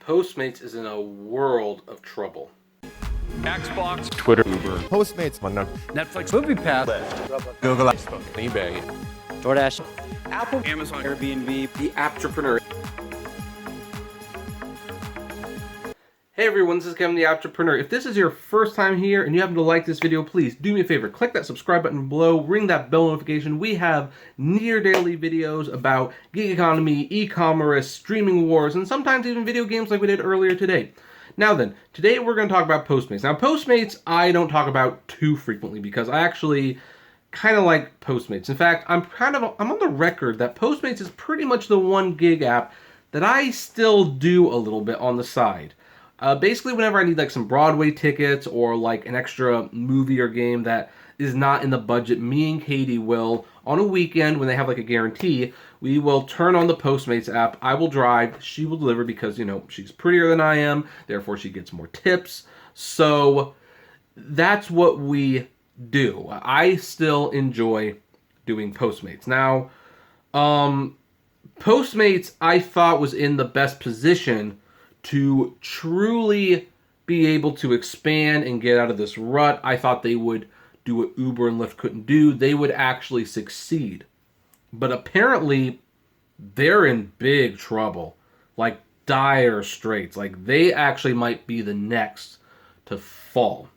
Postmates is in a world of trouble. Xbox, Twitter, Uber, Postmates, Netflix, MoviePass, Google, Facebook, eBay, DoorDash, Apple, Amazon, Airbnb, The Apptrepreneur. Hey everyone, this is Kevin the Apptrepreneur. If this is your first time here and you happen to like this video, please do me a favor. Click that subscribe button below, ring that bell notification. We have near daily videos about gig economy, e-commerce, streaming wars, and sometimes even video games like we did earlier today. Now then, today we're going to talk about Postmates. Now Postmates I don't talk about too frequently because I actually kind of like Postmates. In fact, I'm on the record that Postmates is pretty much the one gig app that I still do a little bit on the side. Basically, whenever I need like some Broadway tickets or like an extra movie or game that is not in the budget, me and Katie will, on a weekend when they have like a guarantee, we will turn on the Postmates app. I will drive, she will deliver because, you know, she's prettier than I am, therefore she gets more tips. So that's what we do. I still enjoy doing Postmates. Now, Postmates I thought was in the best position to truly be able to expand and get out of this rut. I thought they would do what Uber and Lyft couldn't do. They would actually succeed. But apparently, they're in big trouble. Like, dire straits. Like, they actually might be the next to fall.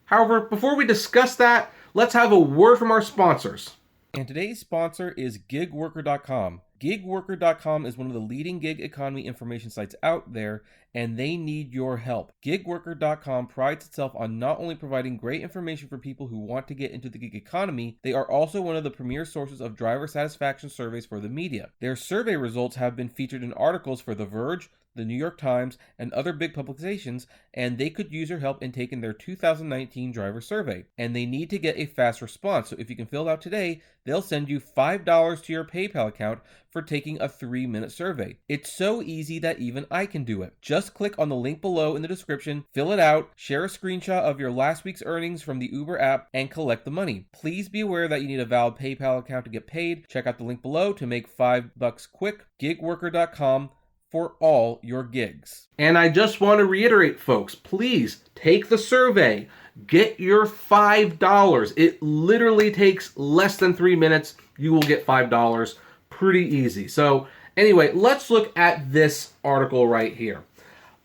However, before we discuss that, let's have a word from our sponsors. And today's sponsor is gigworker.com. Gigworker.com is one of the leading gig economy information sites out there, and they need your help. Gigworker.com prides itself on not only providing great information for people who want to get into the gig economy, they are also one of the premier sources of driver satisfaction surveys for the media. Their survey results have been featured in articles for The Verge, the New York Times, and other big publications, and they could use your help in taking their 2019 driver survey. And they need to get a fast response, so if you can fill it out today, they'll send you $5 to your PayPal account for taking a 3-minute survey. It's so easy that even I can do it. Just click on the link below in the description, fill it out, share a screenshot of your last week's earnings from the Uber app, and collect the money. Please be aware that you need a valid PayPal account to get paid. Check out the link below to make $5 quick. Gigworker.com for all your gigs. And I just want to reiterate, folks, please take the survey. Get your $5. It literally takes less than 3 minutes. You will get $5. Pretty easy. So anyway, let's look at this article right here.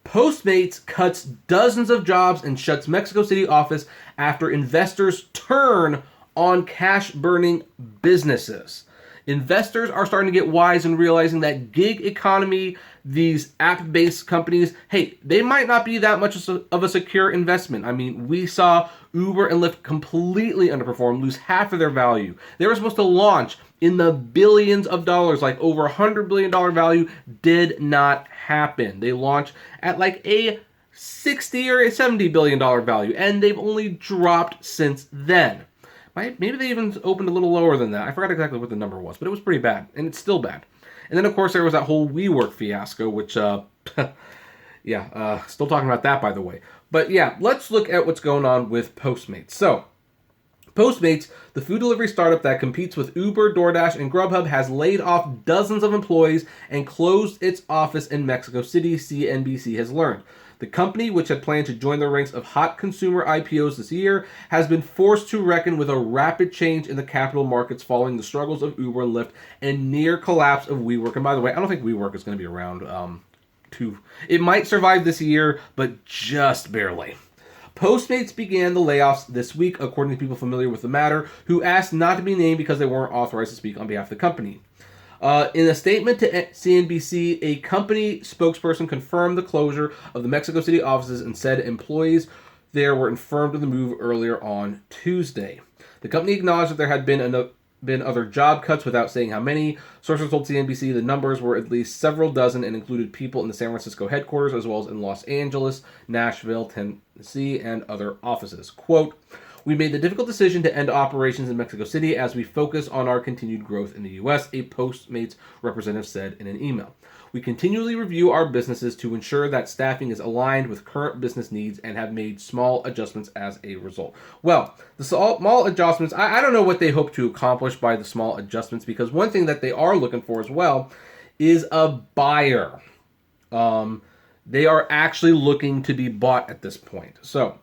Postmates cuts dozens of jobs and shuts Mexico City office after investors turn on cash-burning businesses. Investors are starting to get wise and realizing that gig economy, these app-based companies, hey, they might not be that much of a secure investment. I mean, we saw Uber and Lyft completely underperform, lose half of their value. They were supposed to launch in the billions of dollars, like over $100 billion value, did not happen. They launched at like a $60 or a $70 billion value, and they've only dropped since then. Maybe they even opened a little lower than that. I forgot exactly what the number was, but it was pretty bad, and it's still bad. And then, of course, there was that whole WeWork fiasco, which, still talking about that, by the way. But yeah, let's look at what's going on with Postmates. So, Postmates, the food delivery startup that competes with Uber, DoorDash, and Grubhub, has laid off dozens of employees and closed its office in Mexico City, CNBC has learned. The company, which had planned to join the ranks of hot consumer IPOs this year, has been forced to reckon with a rapid change in the capital markets following the struggles of Uber and Lyft and near collapse of WeWork. And by the way, I don't think WeWork is going to be around it might survive this year, but just barely. Postmates began the layoffs this week, according to people familiar with the matter, who asked not to be named because they weren't authorized to speak on behalf of the company. In a statement to CNBC, a company spokesperson confirmed the closure of the Mexico City offices and said employees there were informed of the move earlier on Tuesday. The company acknowledged that there had been other job cuts without saying how many. Sources told CNBC the numbers were at least several dozen and included people in the San Francisco headquarters as well as in Los Angeles, Nashville, Tennessee, and other offices. Quote, "We made the difficult decision to end operations in Mexico City as we focus on our continued growth in the U.S., a Postmates representative said in an email. We continually review our businesses to ensure that staffing is aligned with current business needs and have made small adjustments as a result." Well, the small adjustments, I don't know what they hope to accomplish by the small adjustments, because one thing that they are looking for as well is a buyer. They are actually looking to be bought at this point. So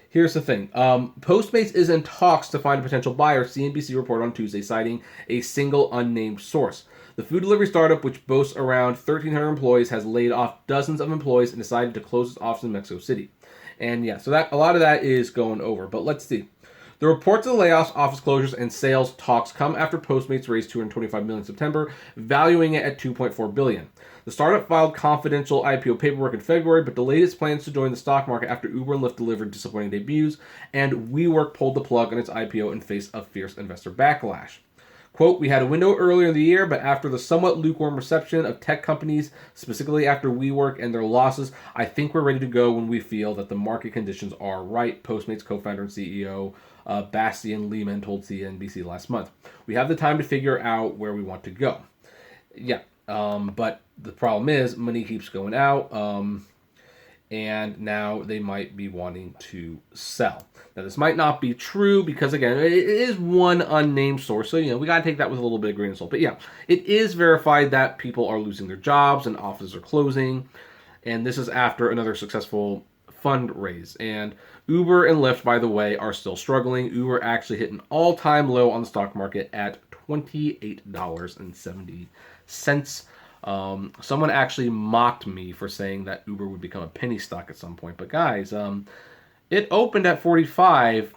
here's the thing. Postmates is in talks to find a potential buyer, CNBC reported on Tuesday, citing a single unnamed source. The food delivery startup, which boasts around 1,300 employees, has laid off dozens of employees and decided to close its office in Mexico City. And yeah, so that a lot of that is going over. But let's see. The reports of the layoffs, office closures, and sales talks come after Postmates raised $225 million in September, valuing it at $2.4 billion. The startup filed confidential IPO paperwork in February, but delayed its plans to join the stock market after Uber and Lyft delivered disappointing debuts, and WeWork pulled the plug on its IPO in face of fierce investor backlash. Quote, we had a window earlier in the year, but after the somewhat lukewarm reception of tech companies, specifically after WeWork and their losses, I think we're ready to go when we feel that the market conditions are right, Postmates co-founder and CEO Bastian Lehman told CNBC last month. We have the time to figure out where we want to go. Yeah, but the problem is money keeps going out, and now they might be wanting to sell. Now, this might not be true because, again, it is one unnamed source, so, we got to take that with a little bit of grain of salt. But, yeah, it is verified that people are losing their jobs and offices are closing, and this is after another successful fundraise. And Uber and Lyft, by the way, are still struggling. Uber actually hit an all-time low on the stock market at $28.70. Someone actually mocked me for saying that Uber would become a penny stock at some point. But guys, it opened at 45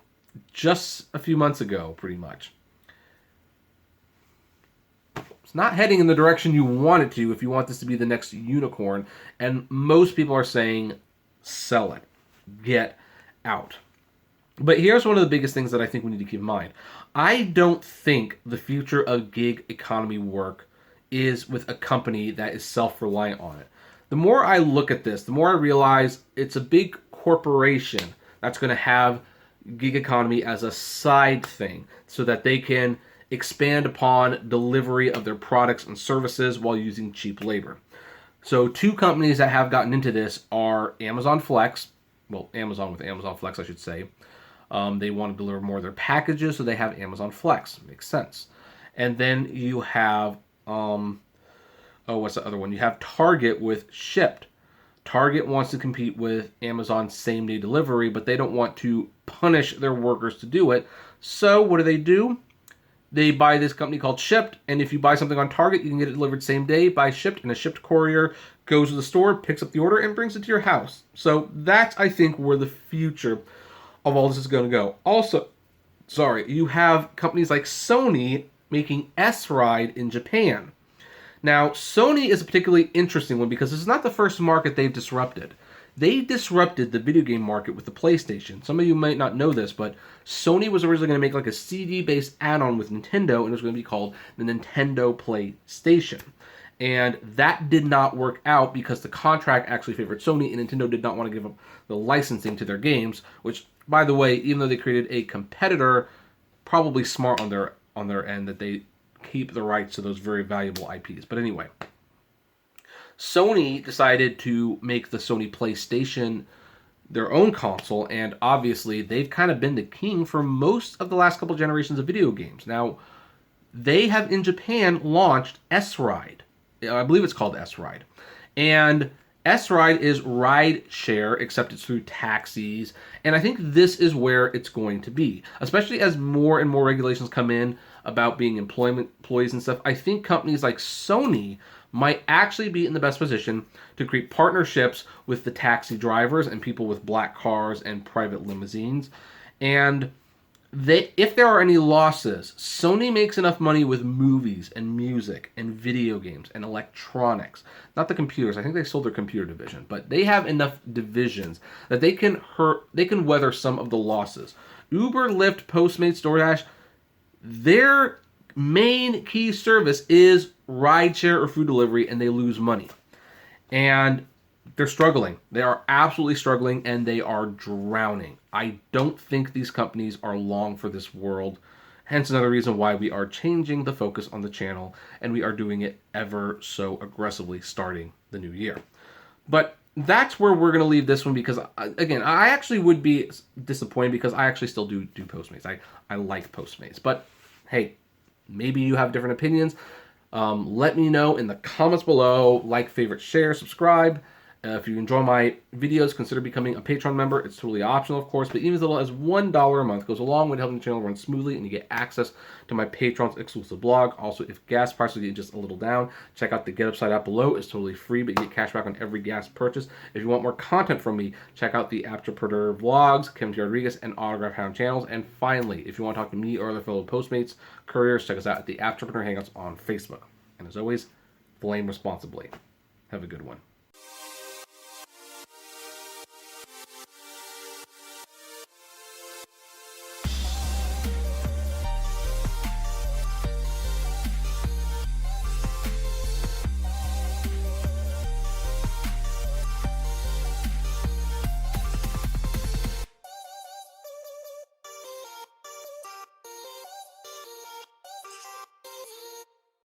just a few months ago, pretty much. It's not heading in the direction you want it to if you want this to be the next unicorn. And most people are saying, sell it. Get out. But here's one of the biggest things that I think we need to keep in mind. I don't think the future of gig economy work is with a company that is self-reliant on it. The more I look at this, the more I realize it's a big corporation that's going to have gig economy as a side thing so that they can expand upon delivery of their products and services while using cheap labor. So two companies that have gotten into this are Amazon Flex, well, Amazon with Amazon Flex, I should say. They want to deliver more of their packages, so they have Amazon Flex. Makes sense. And then you have, what's the other one? You have Target with Shipped. Target wants to compete with Amazon same-day delivery, but they don't want to punish their workers to do it. So what do? They buy this company called Shipped, and if you buy something on Target, you can get it delivered same day by Shipped, and a Shipped courier goes to the store, picks up the order, and brings it to your house. So that's, I think, where the future of all this is going to go. Also, you have companies like Sony making S-Ride in Japan. Now, Sony is a particularly interesting one because this is not the first market they've disrupted. They disrupted the video game market with the PlayStation. Some of you might not know this, but Sony was originally going to make like a CD-based add-on with Nintendo, and it was going to be called the Nintendo PlayStation. And that did not work out because the contract actually favored Sony, and Nintendo did not want to give up the licensing to their games, which, by the way, even though they created a competitor, probably smart on their end that they keep the rights to those very valuable IPs. But anyway, Sony decided to make the Sony PlayStation their own console, and obviously they've kind of been the king for most of the last couple generations of video games. Now, they have in Japan launched S-Ride. I believe it's called S-Ride. And S-Ride is ride share, except it's through taxis. And I think this is where it's going to be, especially as more and more regulations come in about being employees and stuff. I think companies like Sony might actually be in the best position to create partnerships with the taxi drivers and people with black cars and private limousines. And if there are any losses, Sony makes enough money with movies and music and video games and electronics. Not the computers. I think they sold their computer division, but they have enough divisions that they can weather some of the losses. Uber, Lyft, Postmates, DoorDash, their main key service is rideshare or food delivery, and they lose money. And they're struggling. They are absolutely struggling, and they are drowning. I don't think these companies are long for this world. Hence another reason why we are changing the focus on the channel, and we are doing it ever so aggressively starting the new year. But that's where we're going to leave this one because, again, I actually would be disappointed because I actually still do Postmates. I like Postmates. But, hey, maybe you have different opinions. Let me know in the comments below. Like, favorite, share, subscribe. If you enjoy my videos, consider becoming a Patreon member. It's totally optional, of course, but even as little as $1 a month goes a long way to helping the channel run smoothly, and you get access to my Patreon's exclusive blog. Also, if gas prices get just a little down, check out the Get Upside app below. It's totally free, but you get cash back on every gas purchase. If you want more content from me, check out the Apptrepreneur vlogs, Kim T. Rodriguez, and Autograph Hound channels. And finally, if you want to talk to me or other fellow Postmates couriers, check us out at the Apptrepreneur Hangouts on Facebook. And as always, flame responsibly. Have a good one.